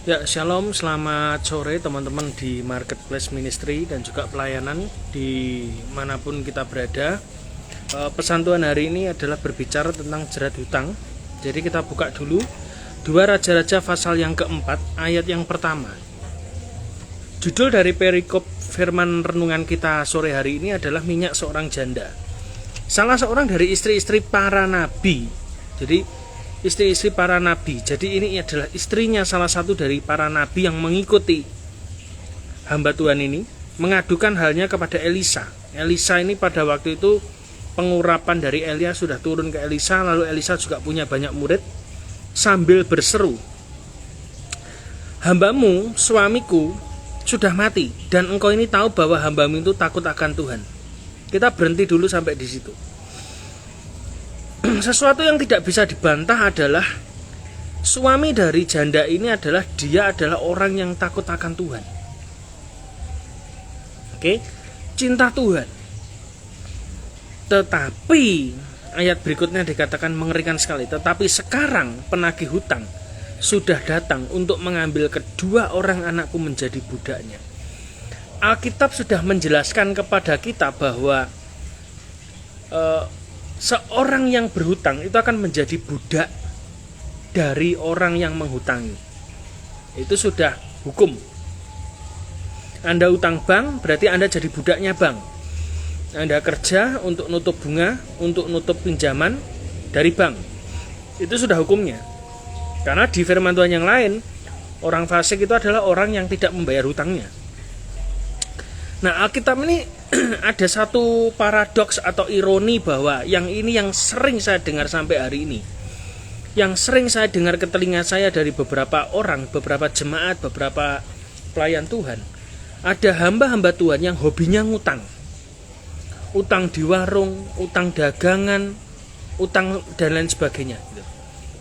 Ya, shalom, selamat sore teman-teman di Marketplace Ministry dan juga pelayanan di manapun kita berada. Pesan Tuhan hari ini adalah berbicara tentang jerat hutang. Jadi kita buka dulu 2 Raja-Raja pasal yang keempat, ayat yang pertama. Judul dari perikop firman renungan kita sore hari ini adalah minyak seorang janda. Salah seorang dari istri-istri para nabi. Jadi istri-istri para nabi. Jadi ini adalah istrinya salah satu dari para nabi yang mengikuti hamba Tuhan ini, mengadukan halnya kepada Elisa. Elisa ini pada waktu itu pengurapan dari Elia sudah turun ke Elisa, lalu Elisa juga punya banyak murid, sambil berseru, "Hambamu, suamiku sudah mati, dan engkau ini tahu bahwa hambamu itu takut akan Tuhan." Kita berhenti dulu sampai di situ. Sesuatu yang tidak bisa dibantah adalah suami dari janda ini adalah dia adalah orang yang takut akan Tuhan. Oke, cinta Tuhan. Tetapi ayat berikutnya dikatakan mengerikan sekali. Tetapi sekarang penagih hutang sudah datang untuk mengambil kedua orang anakku menjadi budaknya. Alkitab sudah menjelaskan kepada kita bahwa seorang yang berhutang itu akan menjadi budak dari orang yang menghutangi. Itu sudah hukum. Anda utang bank, berarti Anda jadi budaknya bank. Anda kerja untuk nutup bunga, untuk nutup pinjaman dari bank. Itu sudah hukumnya. Karena di firman Tuhan yang lain, orang fasik itu adalah orang yang tidak membayar hutangnya. Nah, Alkitab ini ada satu paradoks atau ironi bahwa yang ini yang sering saya dengar sampai hari ini. Yang sering saya dengar ke telinga saya dari beberapa orang, beberapa jemaat, beberapa pelayan Tuhan. Ada hamba-hamba Tuhan yang hobinya ngutang. Utang di warung, utang dagangan, utang dan lain sebagainya.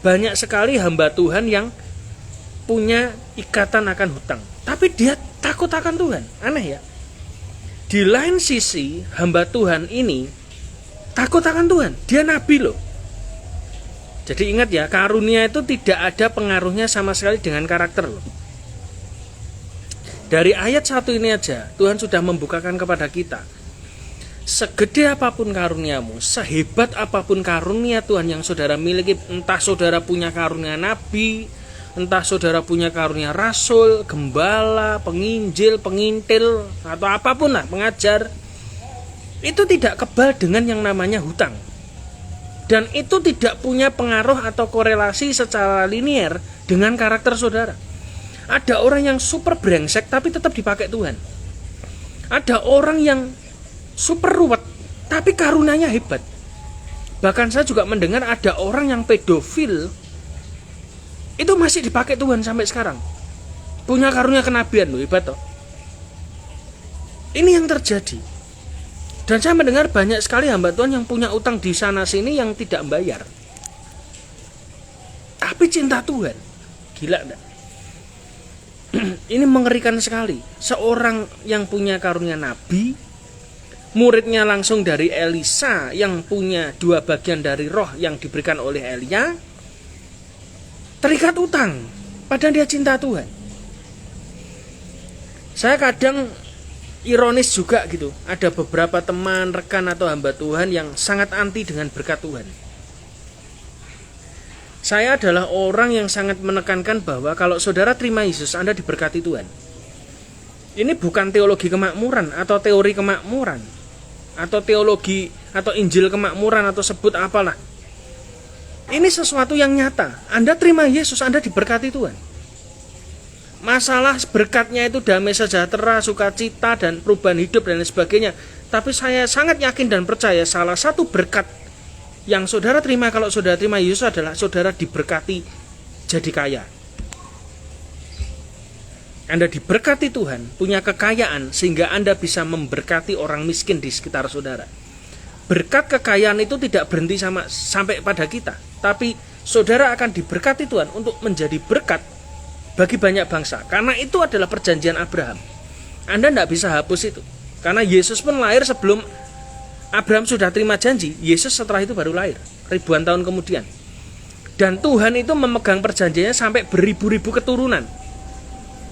Banyak sekali hamba Tuhan yang punya ikatan akan hutang. Tapi dia takut akan Tuhan. Aneh ya. Di lain sisi, hamba Tuhan ini takut akan Tuhan. Dia nabi loh. Jadi ingat ya, karunia itu tidak ada pengaruhnya sama sekali dengan karakter loh. Dari ayat 1 ini aja, Tuhan sudah membukakan kepada kita. Segede apapun karuniamu, sehebat apapun karunia Tuhan yang saudara miliki, entah saudara punya karunia nabi, entah saudara punya karunia rasul, gembala, penginjil, pengintil, atau apapun lah, pengajar, itu tidak kebal dengan yang namanya hutang. Dan itu tidak punya pengaruh atau korelasi secara linier dengan karakter saudara. Ada orang yang super brengsek tapi tetap dipakai Tuhan. Ada orang yang super ruwet tapi karunianya hebat. Bahkan saya juga mendengar ada orang yang pedofil itu masih dipakai Tuhan sampai sekarang. Punya karunia kenabian loh, hebat toh. Ini yang terjadi. Dan saya mendengar banyak sekali hamba Tuhan yang punya utang di sana sini yang tidak membayar. Tapi cinta Tuhan. Gila enggak? Ini mengerikan sekali. Seorang yang punya karunia nabi, muridnya langsung dari Elisa yang punya 2 bagian dari roh yang diberikan oleh Elia, terikat utang, padahal dia cinta Tuhan. Saya kadang ironis juga gitu. Ada beberapa teman, rekan atau hamba Tuhan yang sangat anti dengan berkat Tuhan. Saya adalah orang yang sangat menekankan bahwa kalau saudara terima Yesus, Anda diberkati Tuhan. Ini bukan teologi kemakmuran atau teori kemakmuran atau teologi atau Injil kemakmuran atau sebut apalah. Ini sesuatu yang nyata. Anda terima Yesus, Anda diberkati Tuhan. Masalah berkatnya itu damai sejahtera, sukacita, dan perubahan hidup dan lain sebagainya. Tapi saya sangat yakin dan percaya salah satu berkat yang saudara terima kalau saudara terima Yesus adalah saudara diberkati jadi kaya. Anda diberkati Tuhan, punya kekayaan sehingga Anda bisa memberkati orang miskin di sekitar saudara. Berkat kekayaan itu tidak berhenti sampai pada kita, tapi saudara akan diberkati Tuhan untuk menjadi berkat bagi banyak bangsa. Karena itu adalah perjanjian Abraham. Anda tidak bisa hapus itu. Karena Yesus pun lahir sebelum Abraham sudah terima janji. Yesus setelah itu baru lahir, ribuan tahun kemudian. Dan Tuhan itu memegang perjanjiannya sampai beribu-ribu keturunan.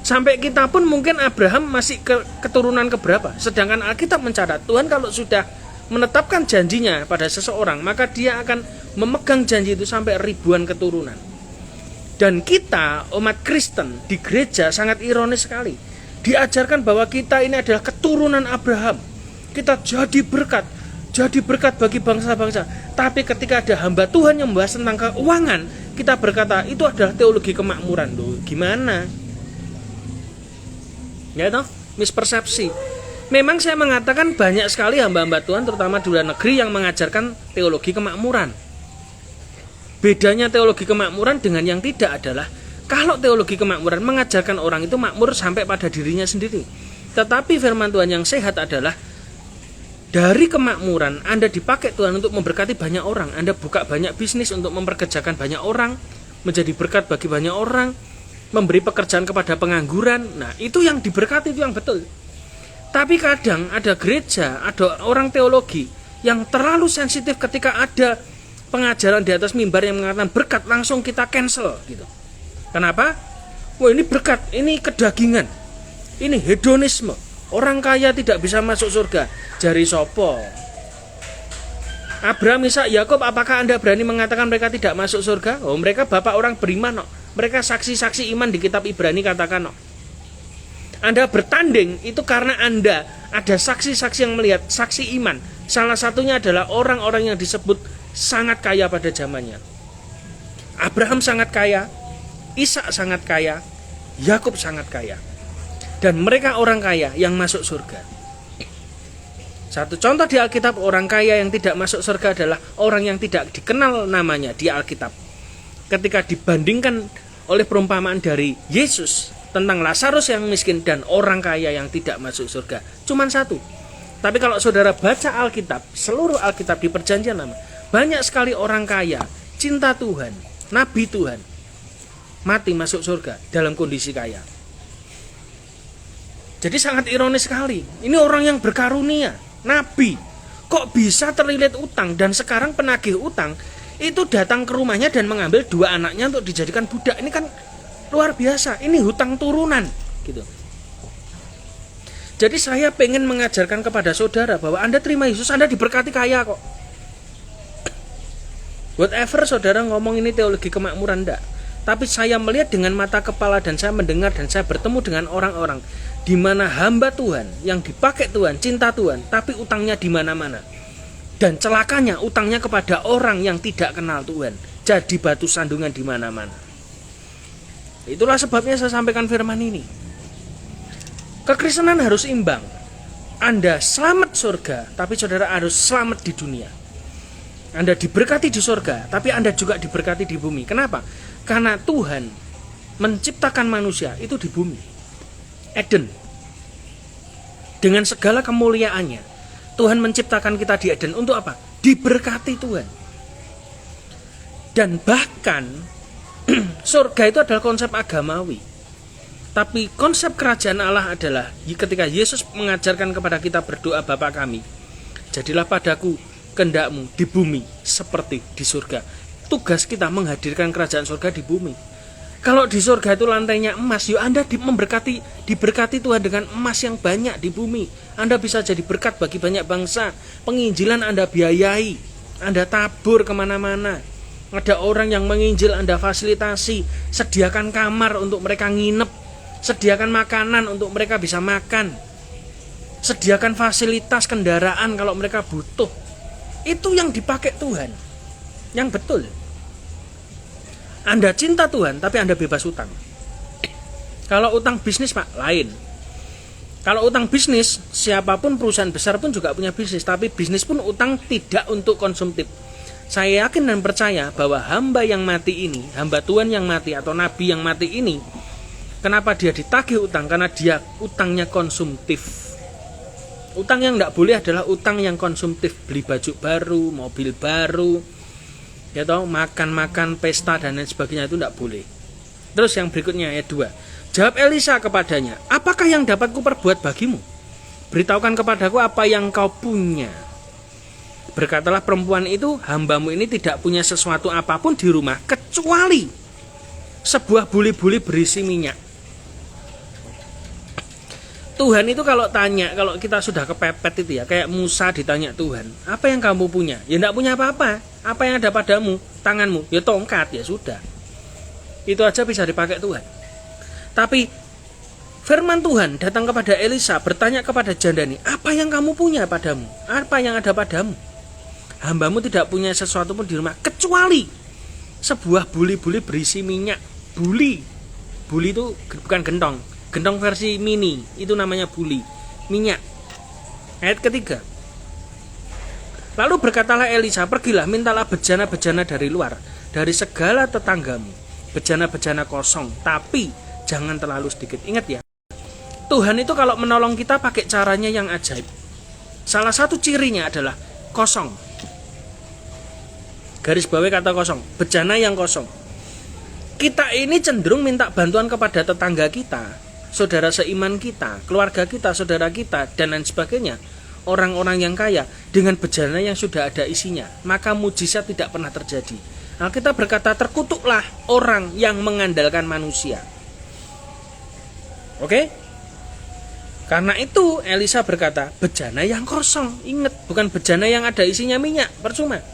Sampai kita pun mungkin Abraham masih keturunan keberapa. Sedangkan Alkitab mencatat Tuhan kalau sudah menetapkan janjinya pada seseorang, maka dia akan memegang janji itu sampai ribuan keturunan. Dan kita umat Kristen di gereja sangat ironis sekali. Diajarkan bahwa kita ini adalah keturunan Abraham. Kita jadi berkat bagi bangsa-bangsa. Tapi ketika ada hamba Tuhan yang membahas tentang keuangan, kita berkata itu adalah teologi kemakmuran. Loh, gimana? Ya toh, mispersepsi. Memang saya mengatakan banyak sekali hamba-hamba Tuhan terutama di luar negeri yang mengajarkan teologi kemakmuran. Bedanya teologi kemakmuran dengan yang tidak adalah kalau teologi kemakmuran mengajarkan orang itu makmur sampai pada dirinya sendiri. Tetapi firman Tuhan yang sehat adalah dari kemakmuran Anda dipakai Tuhan untuk memberkati banyak orang. Anda buka banyak bisnis untuk memperkerjakan banyak orang, menjadi berkat bagi banyak orang, memberi pekerjaan kepada pengangguran. Nah, itu yang diberkati, itu yang betul. Tapi kadang ada gereja, ada orang teologi yang terlalu sensitif ketika ada pengajaran di atas mimbar yang mengatakan berkat, langsung kita cancel gitu. Kenapa? Wah, ini berkat, ini kedagingan, ini hedonisme. Orang kaya tidak bisa masuk surga. Jari sopo? Abraham, Ishak, Yakub, apakah Anda berani mengatakan mereka tidak masuk surga? Oh, mereka bapak orang beriman, no. Mereka saksi-saksi iman di kitab Ibrani katakan, no. Anda bertanding itu karena Anda ada saksi-saksi yang melihat, saksi iman. Salah satunya adalah orang-orang yang disebut sangat kaya pada zamannya. Abraham sangat kaya, Ishak sangat kaya, Yakub sangat kaya. Dan mereka orang kaya yang masuk surga. Satu contoh di Alkitab orang kaya yang tidak masuk surga adalah orang yang tidak dikenal namanya di Alkitab. Ketika dibandingkan oleh perumpamaan dari Yesus tentang Lazarus yang miskin dan orang kaya yang tidak masuk surga, cuman satu. Tapi kalau saudara baca Alkitab, seluruh Alkitab di Perjanjian Lama, banyak sekali orang kaya, cinta Tuhan, nabi Tuhan, mati masuk surga dalam kondisi kaya. Jadi sangat ironis sekali. Ini orang yang berkarunia, nabi, kok bisa terlilit utang, dan sekarang penagih utang itu datang ke rumahnya dan mengambil 2 anaknya untuk dijadikan budak. Ini kan luar biasa, ini hutang turunan gitu. Jadi saya pengen mengajarkan kepada saudara bahwa Anda terima Yesus, Anda diberkati kaya kok. Whatever saudara ngomong ini teologi kemakmuran, enggak. Tapi saya melihat dengan mata kepala dan saya mendengar dan saya bertemu dengan orang-orang di mana hamba Tuhan yang dipakai Tuhan, cinta Tuhan, tapi utangnya di mana-mana. Dan celakanya utangnya kepada orang yang tidak kenal Tuhan, jadi batu sandungan di mana-mana. Itulah sebabnya saya sampaikan firman ini. Kekristenan harus imbang. Anda selamat surga, tapi saudara harus selamat di dunia. Anda diberkati di surga, tapi Anda juga diberkati di bumi. Kenapa? Karena Tuhan menciptakan manusia itu di bumi, Eden, dengan segala kemuliaannya. Tuhan menciptakan kita di Eden untuk apa? Diberkati Tuhan. Dan bahkan surga itu adalah konsep agamawi. Tapi konsep kerajaan Allah adalah ketika Yesus mengajarkan kepada kita berdoa, Bapa kami, jadilah padaku kehendakmu di bumi seperti di surga. Tugas kita menghadirkan kerajaan surga di bumi. Kalau di surga itu lantainya emas, yuk Anda diberkati Tuhan dengan emas yang banyak di bumi. Anda bisa jadi berkat bagi banyak bangsa. Penginjilan Anda biayai, Anda tabur kemana-mana. Ada orang yang menginjil, Anda fasilitasi. Sediakan kamar untuk mereka nginep, sediakan makanan untuk mereka bisa makan, sediakan fasilitas kendaraan kalau mereka butuh. Itu yang dipakai Tuhan, yang betul. Anda cinta Tuhan, tapi Anda bebas utang. Kalau utang bisnis, Pak, lain. Kalau utang bisnis, siapapun perusahaan besar pun juga punya bisnis, tapi bisnis pun utang tidak untuk konsumtif. Saya yakin dan percaya bahwa hamba yang mati ini, hamba Tuhan yang mati atau nabi yang mati ini, kenapa dia ditagih utang? Karena dia utangnya konsumtif. Utang yang tidak boleh adalah utang yang konsumtif, beli baju baru, mobil baru, ya toh, makan-makan, pesta dan lain sebagainya, itu tidak boleh. Terus yang berikutnya ayat 2. Jawab Elisa kepadanya, apakah yang dapat kuperbuat bagimu? Beritahukan kepadaku apa yang kau punya. Berkatalah perempuan itu, hambamu ini tidak punya sesuatu apapun di rumah kecuali sebuah buli-buli berisi minyak. Tuhan itu kalau kita sudah kepepet itu ya, kayak Musa ditanya Tuhan, apa yang kamu punya? Ya enggak punya apa-apa. Apa yang ada padamu? Tanganmu? Ya tongkat, ya sudah. Itu aja bisa dipakai Tuhan. Tapi firman Tuhan datang kepada Elisa, bertanya kepada janda ini, apa yang kamu punya padamu? Apa yang ada padamu? Hambamu tidak punya sesuatu pun di rumah, kecuali sebuah buli-buli berisi minyak. Buli itu bukan gentong. Gentong versi mini, itu namanya buli, minyak. Ayat ketiga. Lalu berkatalah Elisa, pergilah mintalah bejana-bejana dari luar, dari segala tetanggamu, bejana-bejana kosong, tapi jangan terlalu sedikit. Ingat ya, Tuhan itu kalau menolong kita pakai caranya yang ajaib. Salah satu cirinya adalah kosong. Garis bawah kata kosong, bejana yang kosong. Kita ini cenderung minta bantuan kepada tetangga kita, saudara seiman kita, keluarga kita, saudara kita, dan lain sebagainya, orang-orang yang kaya, dengan bejana yang sudah ada isinya, maka mujizat tidak pernah terjadi. Alkitab berkata, terkutuklah orang yang mengandalkan manusia. Oke? Karena itu Elisa berkata, bejana yang kosong. Ingat, bukan bejana yang ada isinya minyak, percuma.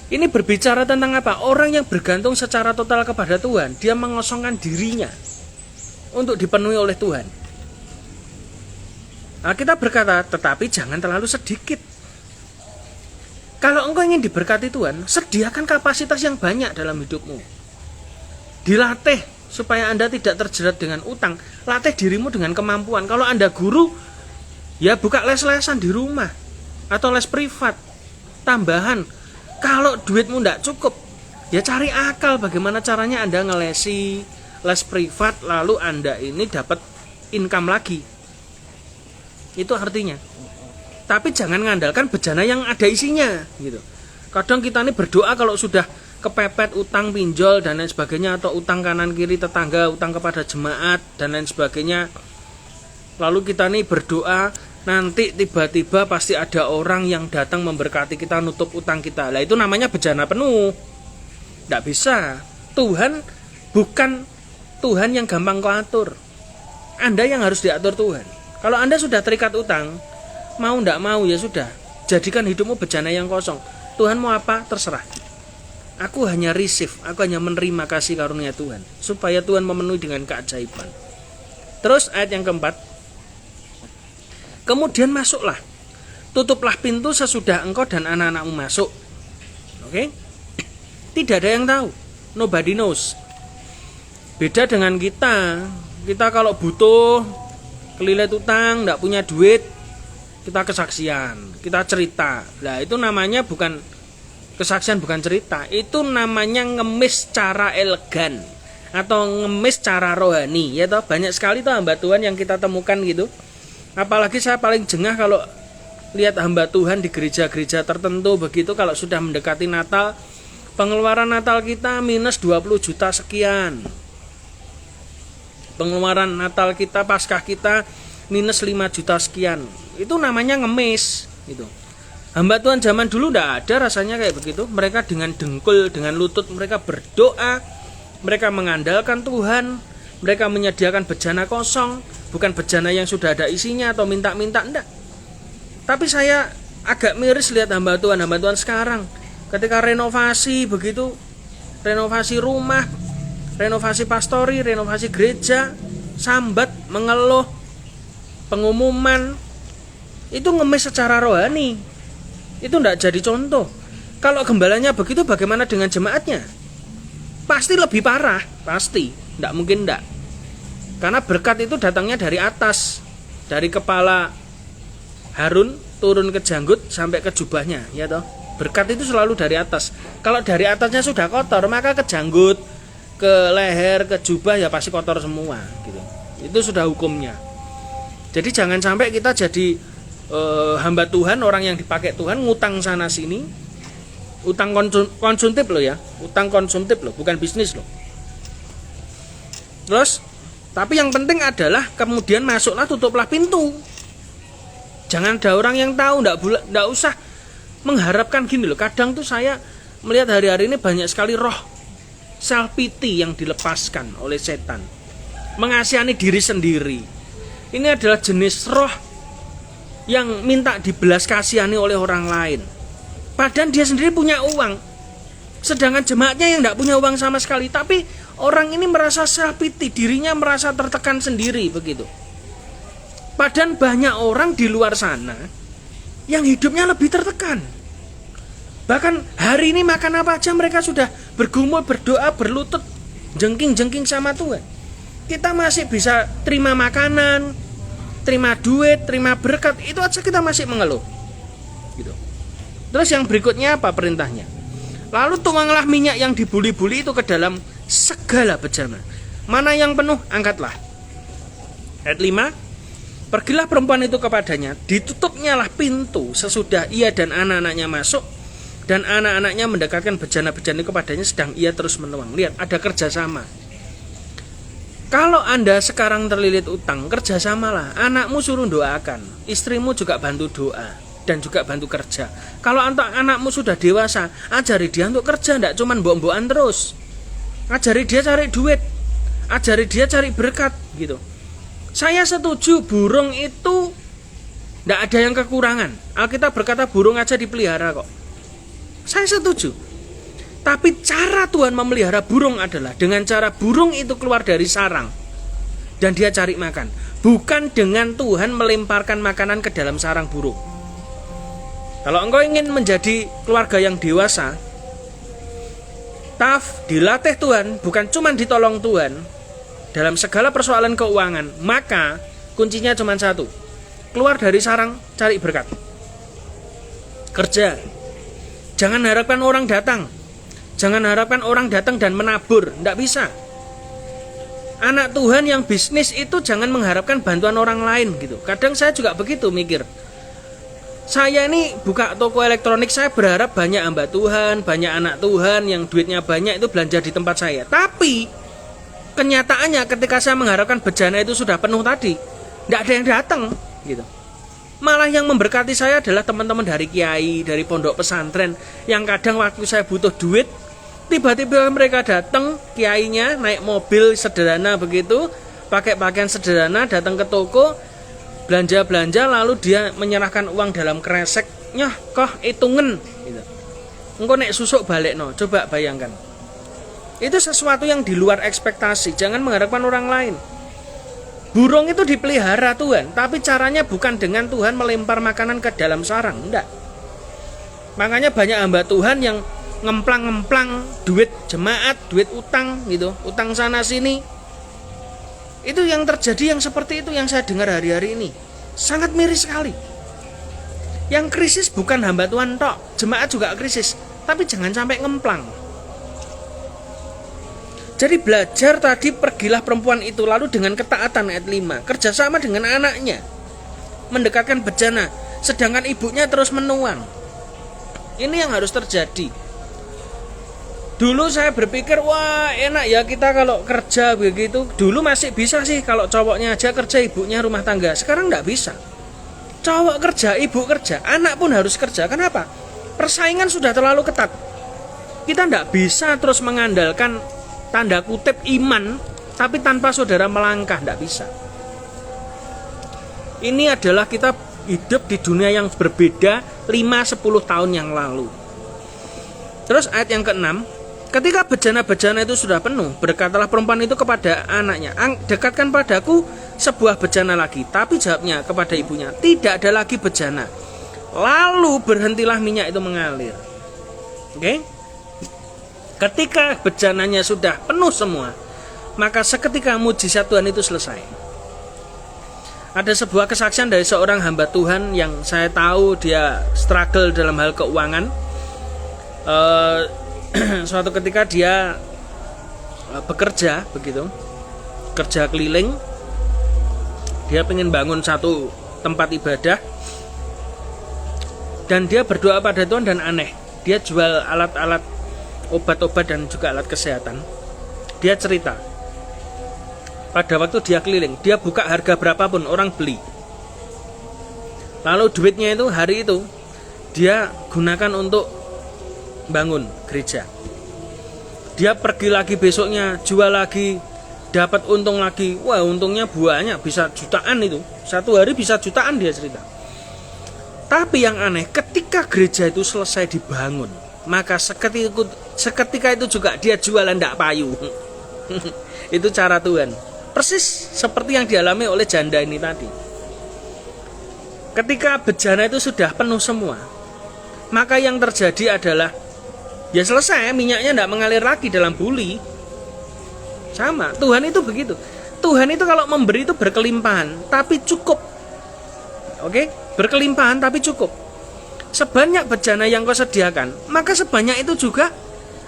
Ini berbicara tentang apa? Orang yang bergantung secara total kepada Tuhan, dia mengosongkan dirinya untuk dipenuhi oleh Tuhan. Kita berkata, tetapi jangan terlalu sedikit. Kalau engkau ingin diberkati Tuhan, sediakan kapasitas yang banyak dalam hidupmu. Dilatih supaya Anda tidak terjerat dengan utang. Latih dirimu dengan kemampuan. Kalau Anda guru, ya buka les-lesan di rumah atau les privat tambahan. Kalau duitmu tidak cukup, ya cari akal bagaimana caranya Anda ngelesi les privat, lalu Anda ini dapat income lagi. Itu artinya. Tapi jangan mengandalkan bejana yang ada isinya gitu. Kadang kita ini berdoa kalau sudah kepepet utang pinjol dan lain sebagainya, atau utang kanan kiri tetangga, utang kepada jemaat dan lain sebagainya. Lalu kita ini berdoa, nanti tiba-tiba pasti ada orang yang datang memberkati kita, nutup utang kita. Lah itu namanya bejana penuh. Tidak bisa. Tuhan bukan Tuhan yang gampang kau atur. Anda yang harus diatur Tuhan. Kalau Anda sudah terikat utang, mau tidak mau ya sudah, jadikan hidupmu bejana yang kosong. Tuhan mau apa? Terserah. Aku hanya receive, aku hanya menerima kasih karunia Tuhan, supaya Tuhan memenuhi dengan keajaiban. Terus ayat yang keempat, kemudian masuklah, tutuplah pintu sesudah engkau dan anak-anakmu masuk. Oke? Tidak ada yang tahu. Nobody knows. Beda dengan kita kalau butuh, kelilit utang, tidak punya duit, kita kesaksian, kita cerita. Nah itu namanya bukan kesaksian, bukan cerita. Itu namanya ngemis cara elegan atau ngemis cara rohani. Ya toh, banyak sekali toh hamba Tuhan yang kita temukan gitu. Apalagi saya paling jengah kalau lihat hamba Tuhan di gereja-gereja tertentu begitu, kalau sudah mendekati Natal, pengeluaran Natal kita minus 20 juta sekian. Pengeluaran Natal kita, Paskah kita minus 5 juta sekian. Itu namanya ngemis gitu. Hamba Tuhan zaman dulu tidak ada rasanya kayak begitu. Mereka dengan dengkul, dengan lutut mereka berdoa, mereka mengandalkan Tuhan, mereka menyediakan bejana kosong, bukan bejana yang sudah ada isinya atau minta-minta, enggak. Tapi saya agak miris lihat hamba Tuhan sekarang. Ketika renovasi begitu, renovasi rumah, renovasi pastori, renovasi gereja, sambat, mengeluh, pengumuman, itu ngemis secara rohani. Itu tidak jadi contoh. Kalau gembalanya begitu, bagaimana dengan jemaatnya? Pasti lebih parah, pasti. Tidak mungkin tidak. Karena berkat itu datangnya dari atas, dari kepala Harun turun ke janggut sampai ke jubahnya, ya toh. Berkat itu selalu dari atas. Kalau dari atasnya sudah kotor, maka ke janggut, ke leher, ke jubah ya pasti kotor semua gitu. Itu sudah hukumnya. Jadi jangan sampai kita jadi hamba Tuhan, orang yang dipakai Tuhan, ngutang sana sini. Utang konsumtif loh ya, utang konsumtif loh, bukan bisnis loh. Terus, tapi yang penting adalah kemudian masuklah, tutuplah pintu. Jangan ada orang yang tahu, enggak usah mengharapkan gini loh. Kadang tuh saya melihat hari-hari ini banyak sekali roh self pity yang dilepaskan oleh setan, mengasihani diri sendiri. Ini adalah jenis roh yang minta dibelas kasihani oleh orang lain. Padahal dia sendiri punya uang, sedangkan jemaatnya yang tidak punya uang sama sekali. Tapi orang ini merasa self-pity, dirinya merasa tertekan sendiri begitu. Padahal banyak orang di luar sana yang hidupnya lebih tertekan. Bahkan hari ini makan apa aja mereka sudah bergumul, berdoa, berlutut, jengking-jengking sama Tuhan. Kita masih bisa terima makanan, terima duit, terima berkat, itu aja kita masih mengeluh gitu. Terus yang berikutnya apa perintahnya? Lalu tuanglah minyak yang dibuli-buli itu ke dalam segala bejana. Mana yang penuh, angkatlah. Ayat 5, pergilah perempuan itu kepadanya, ditutupnyalah pintu sesudah ia dan anak-anaknya masuk, dan anak-anaknya mendekatkan bejana-bejana kepadanya sedang ia terus menuang. Lihat, ada kerjasama. Kalau Anda sekarang terlilit utang, kerjasamalah. Anakmu suruh doakan, istrimu juga bantu doa, dan juga bantu kerja. Kalau anakmu sudah dewasa, ajari dia untuk kerja, tidak cuma mbok-mbokan terus. Ajari dia cari duit, ajari dia cari berkat gitu. Saya setuju burung itu tidak ada yang kekurangan. Alkitab berkata burung aja dipelihara kok. Saya setuju. Tapi cara Tuhan memelihara burung adalah dengan cara burung itu keluar dari sarang dan dia cari makan. Bukan dengan Tuhan melemparkan makanan ke dalam sarang burung. Kalau engkau ingin menjadi keluarga yang dewasa, dilatih Tuhan, bukan cuma ditolong Tuhan dalam segala persoalan keuangan, maka kuncinya cuma satu: keluar dari sarang, cari berkat, kerja. Jangan harapkan orang datang, jangan harapkan orang datang dan menabur, tidak bisa. Anak Tuhan yang bisnis itu jangan mengharapkan bantuan orang lain gitu. Kadang saya juga begitu mikir. Saya ini buka toko elektronik, saya berharap banyak hamba Tuhan, banyak anak Tuhan yang duitnya banyak itu belanja di tempat saya. Tapi kenyataannya ketika saya mengharapkan bejana itu sudah penuh tadi, tidak ada yang datang gitu. Malah yang memberkati saya adalah teman-teman dari kiai, dari pondok pesantren, yang kadang waktu saya butuh duit, tiba-tiba mereka datang, kiainya naik mobil sederhana begitu, pakai pakaian sederhana, datang ke toko, belanja-belanja, lalu dia menyerahkan uang dalam kreseknya, kok hitungen gitu. Engko nek susuk balik no, coba bayangkan. Itu sesuatu yang di luar ekspektasi. Jangan mengharapkan orang lain. Burung itu dipelihara Tuhan, tapi caranya bukan dengan Tuhan melempar makanan ke dalam sarang, enggak. Makanya banyak hamba Tuhan yang ngemplang-ngemplang duit jemaat, duit utang gitu, utang sana sini. Itu yang terjadi, yang seperti itu yang saya dengar hari-hari ini. Sangat miris sekali. Yang krisis bukan hamba Tuhan tok, jemaat juga krisis, tapi jangan sampai ngemplang. Jadi belajar tadi, pergilah perempuan itu lalu dengan ketaatan ayat 5, kerjasama dengan anaknya, mendekatkan bejana, sedangkan ibunya terus menuang. Ini yang harus terjadi. Dulu saya berpikir, wah enak ya kita kalau kerja begitu. Dulu masih bisa sih kalau cowoknya aja kerja, ibunya rumah tangga. Sekarang nggak bisa. Cowok kerja, ibu kerja, anak pun harus kerja. Kenapa? Persaingan sudah terlalu ketat. Kita nggak bisa terus mengandalkan tanda kutip iman, tapi tanpa saudara melangkah, tidak bisa. Ini adalah kita hidup di dunia yang berbeda 5-10 tahun yang lalu. Terus ayat yang ke-6, ketika bejana-bejana itu sudah penuh, berkatalah perempuan itu kepada anaknya, dekatkan padaku sebuah bejana lagi. Tapi jawabnya kepada ibunya, tidak ada lagi bejana. Lalu berhentilah minyak itu mengalir. Oke? Ketika bejananya sudah penuh semua, maka seketika mujizat Tuhan itu selesai. Ada sebuah kesaksian dari seorang hamba Tuhan yang saya tahu dia struggle dalam hal keuangan. Suatu ketika dia bekerja begitu, kerja keliling. Dia pengen bangun satu tempat ibadah, dan dia berdoa pada Tuhan dan aneh. Dia jual alat-alat obat-obat dan juga alat kesehatan. Dia cerita, pada waktu dia keliling, dia buka harga berapapun orang beli. Lalu duitnya itu hari itu dia gunakan untuk bangun gereja. Dia pergi lagi besoknya, jual lagi, dapat untung lagi, wah untungnya banyak, bisa jutaan itu, satu hari bisa jutaan dia cerita. Tapi yang aneh, ketika gereja itu selesai dibangun, maka seketika itu juga dia jualan ndak payu. Itu cara Tuhan, persis seperti yang dialami oleh janda ini tadi. Ketika bejana itu sudah penuh semua, maka yang terjadi adalah ya selesai, minyaknya tidak mengalir lagi dalam buli. Sama, Tuhan itu begitu. Tuhan itu kalau memberi itu berkelimpahan, tapi cukup. Oke, berkelimpahan tapi cukup. Sebanyak bejana yang kau sediakan, maka sebanyak itu juga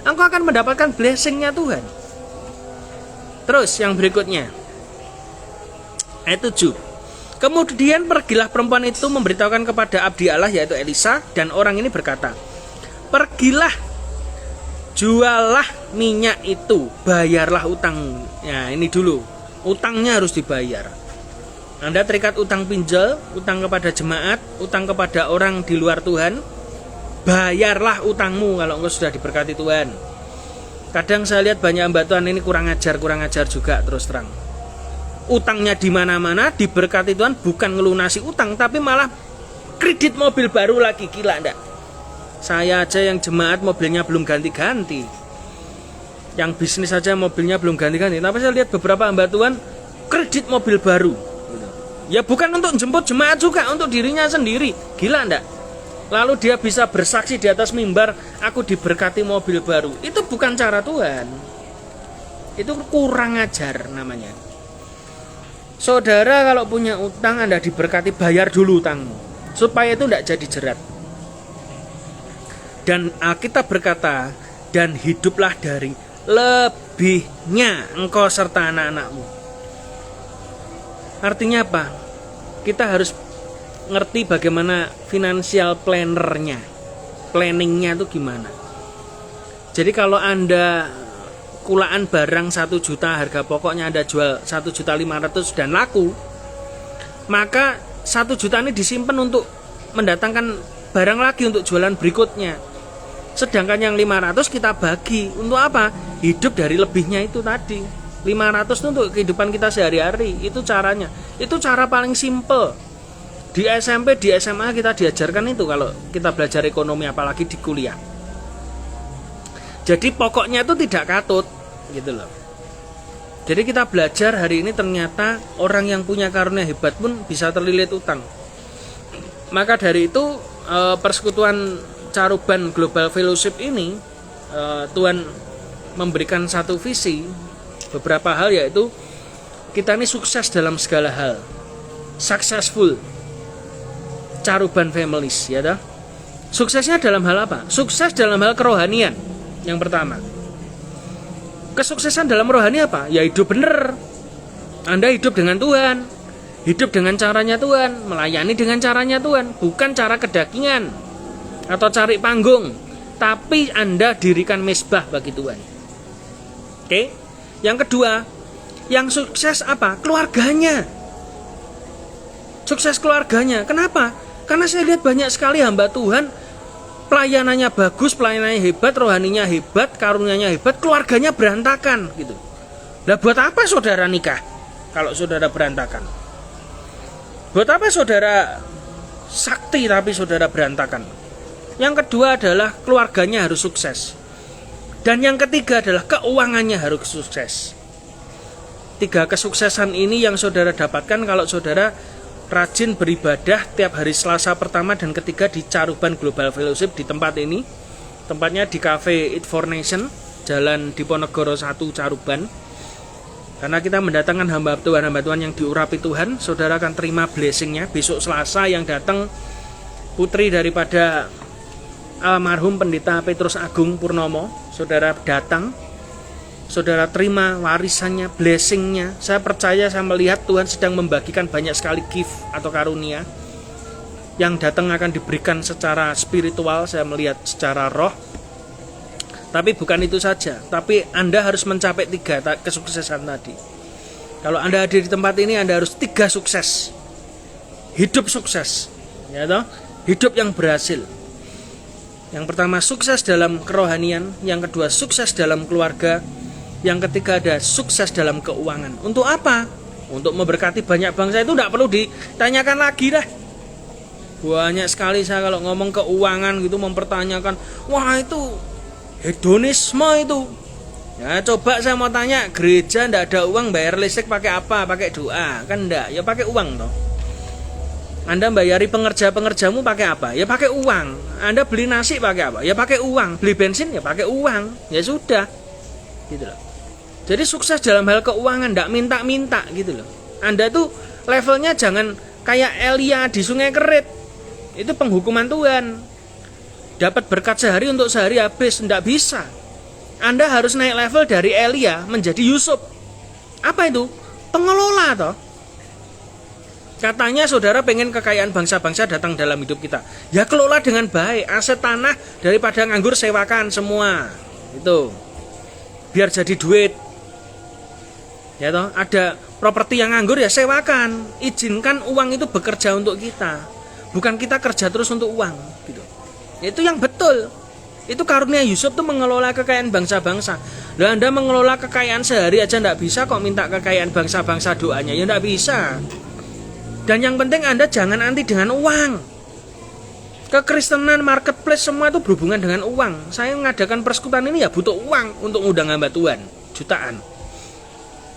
engkau akan mendapatkan blessingnya Tuhan. Terus yang berikutnya, ayat 7. Kemudian pergilah perempuan itu memberitahukan kepada abdi Allah yaitu Elisa, dan orang ini berkata, pergilah, jualah minyak itu, bayarlah utang. Ya ini dulu, utangnya harus dibayar. Anda terikat utang pinjol, utang kepada jemaat, utang kepada orang di luar Tuhan, bayarlah utangmu kalau engkau sudah diberkati Tuhan. Kadang saya lihat banyak hamba Tuhan ini kurang ajar juga, terus terang. Utangnya di mana-mana, diberkati Tuhan, bukan ngelunasi utang, tapi malah kredit mobil baru lagi, gila enggak? Saya aja yang jemaat mobilnya belum ganti-ganti, yang bisnis saja mobilnya belum ganti-ganti, tapi saya lihat beberapa hamba Tuhan kredit mobil baru. Ya bukan untuk jemput jemaat juga, untuk dirinya sendiri, gila enggak? Lalu dia bisa bersaksi di atas mimbar, aku diberkati mobil baru. Itu bukan cara Tuhan, itu kurang ajar namanya. Saudara kalau punya utang, Anda diberkati, bayar dulu utangmu, supaya itu tidak jadi jerat. Dan Alkitab berkata, dan hiduplah dari lebihnya engkau serta anak-anakmu. Artinya apa? Kita harus ngerti bagaimana financial plannernya, planningnya itu gimana. Jadi kalau Anda kulaan barang 1 juta, harga pokoknya Anda jual 1.500.000 dan laku, maka 1 juta ini disimpan untuk mendatangkan barang lagi untuk jualan berikutnya. Sedangkan yang 500 kita bagi untuk apa? Hidup dari lebihnya itu tadi. 500 itu untuk kehidupan kita sehari-hari. Itu caranya. Itu cara paling simple. Di SMP, di SMA kita diajarkan itu kalau kita belajar ekonomi, apalagi di kuliah. Jadi pokoknya itu tidak katut, gitu loh. Jadi kita belajar hari ini ternyata orang yang punya karunia hebat pun bisa terlilit utang. Maka dari itu persekutuan Caruban Global Fellowship ini Tuhan memberikan satu visi, beberapa hal, yaitu kita ini sukses dalam segala hal, successful Caruban Families, ya dah. Suksesnya dalam hal apa? Sukses dalam hal kerohanian. Yang pertama, kesuksesan dalam rohani apa? Ya hidup benar. Anda hidup dengan Tuhan, hidup dengan caranya Tuhan, melayani dengan caranya Tuhan, bukan cara kedagingan atau cari panggung, tapi Anda dirikan mezbah bagi Tuhan. Oke? Yang kedua, yang sukses apa? Keluarganya. Sukses keluarganya. Kenapa? Karena saya lihat banyak sekali hamba Tuhan pelayanannya bagus, pelayanannya hebat, rohaninya hebat, karunianya hebat, keluarganya berantakan gitu. Lah buat apa saudara nikah kalau saudara berantakan? Buat apa saudara sakti tapi saudara berantakan? Yang kedua adalah keluarganya harus sukses. Dan yang ketiga adalah keuangannya harus sukses. 3 kesuksesan ini yang saudara dapatkan kalau saudara rajin beribadah tiap hari Selasa pertama dan ketiga di Caruban Global Fellowship di tempat ini. Tempatnya di Cafe Eat for Nation, Jalan Diponegoro 1 Caruban. Karena kita mendatangkan hamba Tuhan yang diurapi Tuhan, saudara akan terima blessingnya. Besok Selasa yang datang putri daripada almarhum Pendeta Petrus Agung Purnomo, saudara datang, saudara terima warisannya, blessingnya. Saya percaya, saya melihat Tuhan sedang membagikan banyak sekali gift atau karunia. Yang datang akan diberikan secara spiritual, saya melihat secara roh. Tapi bukan itu saja, tapi Anda harus mencapai 3 kesuksesan tadi. Kalau Anda hadir di tempat ini, Anda harus 3 sukses. Hidup sukses, ya toh? Hidup yang berhasil. Yang pertama sukses dalam kerohanian, yang kedua sukses dalam keluarga, Yang ketiga ada sukses dalam keuangan. Untuk apa? Untuk memberkati banyak bangsa. Itu tidak perlu ditanyakan lagi dah. Banyak sekali saya kalau ngomong keuangan gitu mempertanyakan, wah itu hedonisme itu. Ya coba saya mau tanya, gereja ndak ada uang bayar listrik pakai apa? Pakai doa kan ndak? Ya pakai uang toh. Anda bayari pengerja-pengerjamu pakai apa? Ya pakai uang. Anda beli nasi pakai apa? Ya pakai uang. Beli bensin ya pakai uang. Ya sudah, gitu loh. Jadi sukses dalam hal keuangan, ndak minta-minta gitu loh. Anda tuh levelnya jangan kayak Elia di Sungai Kerit. Itu penghukuman Tuhan. Dapat berkat sehari untuk sehari habis, ndak bisa. Anda harus naik level dari Elia menjadi Yusuf. Apa itu? Pengelola toh. Katanya saudara pengen kekayaan bangsa-bangsa datang dalam hidup kita. Ya kelola dengan baik. Aset tanah daripada nganggur sewakan semua. Itu. Biar jadi duit. Ya toh, ada properti yang nganggur ya sewakan. Izinkan uang itu bekerja untuk kita. Bukan kita kerja terus untuk uang, gitu. Itu yang betul. Itu karunia Yusuf tuh mengelola kekayaan bangsa-bangsa. Lah Anda mengelola kekayaan sehari aja ndak bisa kok minta kekayaan bangsa-bangsa doanya. Ya ndak bisa. Dan yang penting Anda jangan anti dengan uang. Kekristenan, marketplace semua itu berhubungan dengan uang. Saya mengadakan persekutuan ini ya butuh uang untuk ngundang hamba Tuhan. Jutaan.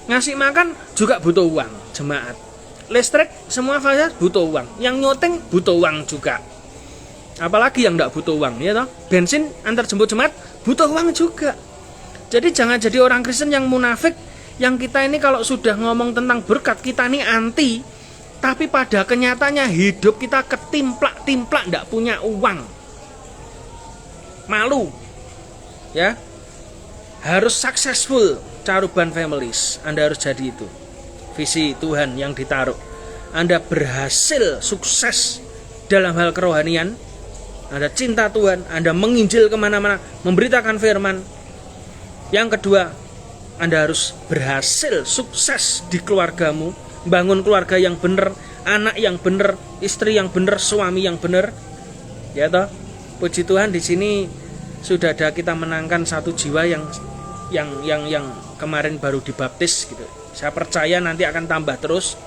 Ngasih makan juga butuh uang. Jemaat. Listrik semua fasilitas butuh uang. Yang nyoteng butuh uang juga. Apalagi yang tidak butuh uang, ya toh? Bensin antar jemput jemaat butuh uang juga. Jadi jangan jadi orang Kristen yang munafik, yang kita ini kalau sudah ngomong tentang berkat kita ini anti, tapi pada kenyataannya hidup kita ketimplak-timplak tidak punya uang. Malu, ya. Harus successful Caruban Families. Anda harus jadi itu. Visi Tuhan yang ditaruh. Anda berhasil sukses dalam hal kerohanian. Anda cinta Tuhan, Anda menginjil kemana-mana, memberitakan firman. Yang kedua, Anda harus berhasil sukses di keluargamu, bangun keluarga yang benar, anak yang benar, istri yang benar, suami yang benar. Ya toh, puji Tuhan di sini sudah ada kita menangkan satu jiwa yang kemarin baru dibaptis gitu. Saya percaya nanti akan tambah terus.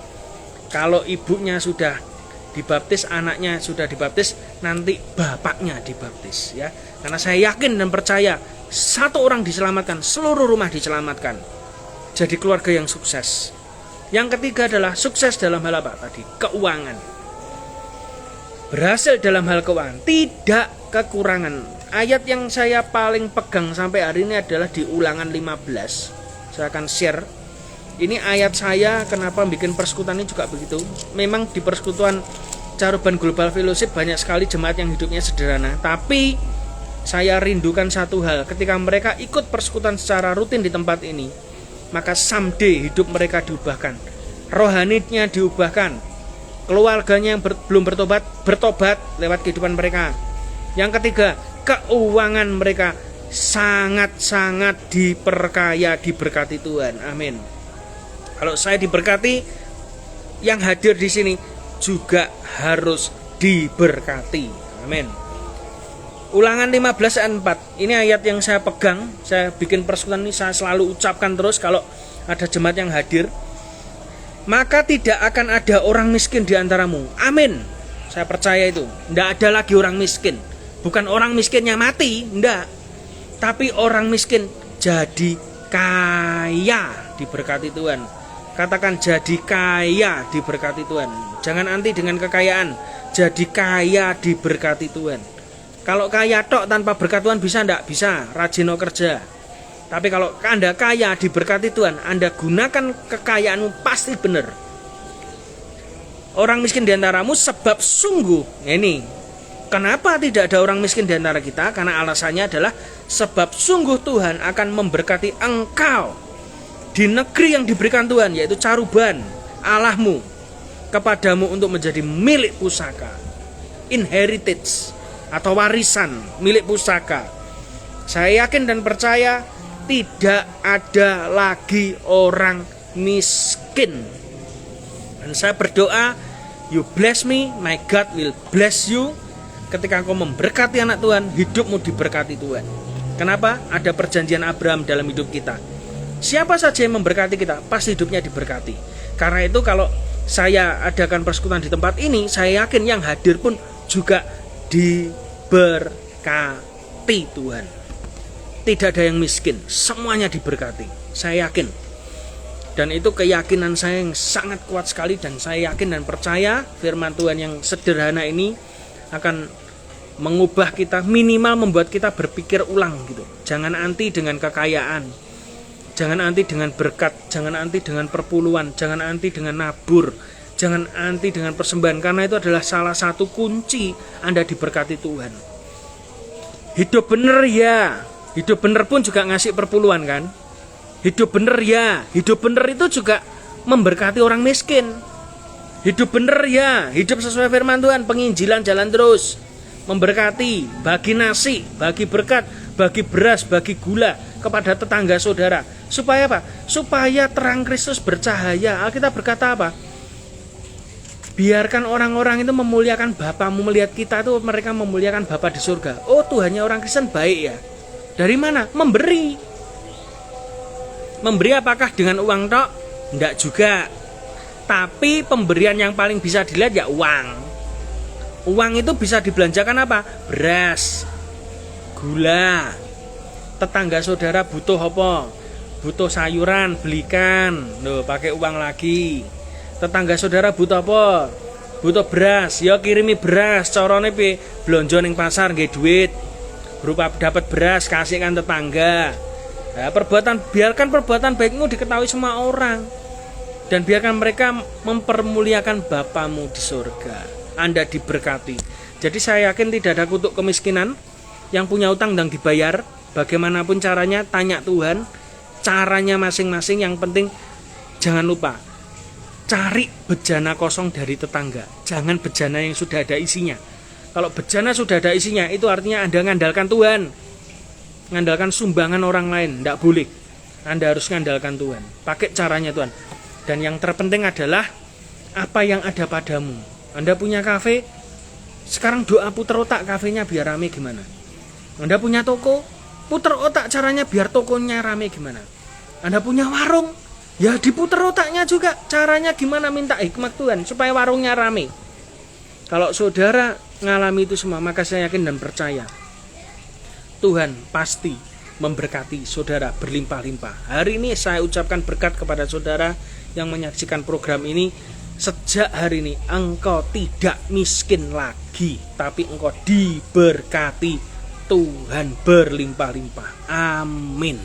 Kalau ibunya sudah dibaptis, anaknya sudah dibaptis, nanti bapaknya dibaptis ya. Karena saya yakin dan percaya satu orang diselamatkan, seluruh rumah diselamatkan. Jadi keluarga yang sukses. Yang ketiga adalah sukses dalam hal apa tadi? Keuangan. Berhasil dalam hal keuangan, tidak kekurangan. Ayat yang saya paling pegang sampai hari ini adalah di Ulangan 15. Saya akan share. Ini ayat saya kenapa bikin persekutuan ini juga begitu. Memang di persekutuan Caruban Global Fellowship banyak sekali jemaat yang hidupnya sederhana. Tapi saya rindukan satu hal. Ketika mereka ikut persekutuan secara rutin di tempat ini, maka someday hidup mereka diubahkan. Rohaninya diubahkan. Keluarganya yang belum bertobat lewat kehidupan mereka. Yang ketiga, keuangan mereka sangat-sangat diperkaya, diberkati Tuhan. Amin. Kalau saya diberkati, yang hadir di sini juga harus diberkati. Amin. Ulangan 15 ayat 4. Ini ayat yang saya pegang. Saya bikin persekutuan ini saya selalu ucapkan terus kalau ada jemaat yang hadir. Maka tidak akan ada orang miskin di antaramu. Amin. Saya percaya itu. Tidak ada lagi orang miskin. Bukan orang miskinnya mati, tidak. Tapi orang miskin jadi kaya, diberkati Tuhan. Katakan jadi kaya, diberkati Tuhan. Jangan anti dengan kekayaan. Jadi kaya, diberkati Tuhan. Kalau kaya tok tanpa berkat Tuhan bisa enggak? Bisa, rajin kerja. Tapi kalau Anda kaya, diberkati Tuhan, Anda gunakan kekayaanmu pasti benar. Orang miskin di antaramu sebab sungguh. Ini, kenapa tidak ada orang miskin di antara kita? Karena alasannya adalah sebab sungguh Tuhan akan memberkati engkau di negeri yang diberikan Tuhan, yaitu Caruban Allahmu kepadamu untuk menjadi milik pusaka, inheritance atau warisan milik pusaka. Saya yakin dan percaya tidak ada lagi orang miskin. Dan saya berdoa, you bless me, my God will bless you. Ketika engkau memberkati anak Tuhan, hidupmu diberkati Tuhan. Kenapa? Ada perjanjian Abraham dalam hidup kita. Siapa saja yang memberkati kita, pasti hidupnya diberkati. Karena itu kalau saya adakan persekutuan di tempat ini, saya yakin yang hadir pun juga diberkati Tuhan. Tidak ada yang miskin, semuanya diberkati. Saya yakin. Dan itu keyakinan saya yang sangat kuat sekali, dan saya yakin dan percaya firman Tuhan yang sederhana ini akan mengubah kita, minimal membuat kita berpikir ulang gitu. Jangan anti dengan kekayaan, jangan anti dengan berkat, jangan anti dengan perpuluhan, jangan anti dengan nabur, jangan anti dengan persembahan, karena itu adalah salah satu kunci Anda diberkati Tuhan. Hidup bener ya, hidup bener pun juga ngasih perpuluhan kan. Hidup bener ya, hidup bener itu juga memberkati orang miskin. Hidup bener ya, hidup sesuai firman Tuhan, penginjilan jalan terus, memberkati, bagi nasi, bagi berkat, bagi beras, bagi gula kepada tetangga saudara. Supaya apa? Supaya terang Kristus bercahaya. Alkitab berkata apa? Biarkan orang-orang itu memuliakan Bapamu. Melihat kita itu mereka memuliakan Bapa di surga. Oh, Tuhannya orang Kristen baik ya. Dari mana? Memberi. Memberi apakah dengan uang tok? Enggak juga. Tapi pemberian yang paling bisa dilihat ya uang. Uang itu bisa dibelanjakan apa? Beras, gula. Tetangga saudara butuh apa? Butuh sayuran, belikan. Loh, pakai uang lagi. Tetangga saudara butuh apa? Butuh beras, ya kirimi beras. Carane piye? Blonjo ning pasar nggih duit. Berupa dapat beras kasihkan tetangga. Nah, biarkan perbuatan baikmu diketahui semua orang. Dan biarkan mereka mempermuliakan Bapamu di surga. Anda diberkati. Jadi saya yakin tidak ada kutuk kemiskinan. Yang punya utang dan dibayar, bagaimanapun caranya, tanya Tuhan. Caranya masing-masing, yang penting jangan lupa cari bejana kosong dari tetangga. Jangan bejana yang sudah ada isinya. Kalau bejana sudah ada isinya, itu artinya Anda mengandalkan Tuhan, mengandalkan sumbangan orang lain. Tidak boleh. Anda harus mengandalkan Tuhan. Pakai caranya Tuhan. Dan yang terpenting adalah apa yang ada padamu. Anda punya kafe, sekarang doa puter otak kafenya biar rame gimana. Anda punya toko, puter otak caranya biar tokonya rame gimana. Anda punya warung, ya diputer otaknya juga caranya gimana, minta hikmat Tuhan supaya warungnya rame. Kalau saudara ngalami itu semua, maka saya yakin dan percaya Tuhan pasti memberkati saudara berlimpah-limpah. Hari ini saya ucapkan berkat kepada saudara yang menyaksikan program ini. Sejak hari ini engkau tidak miskin lagi, tapi engkau diberkati Tuhan berlimpah-limpah. Amin.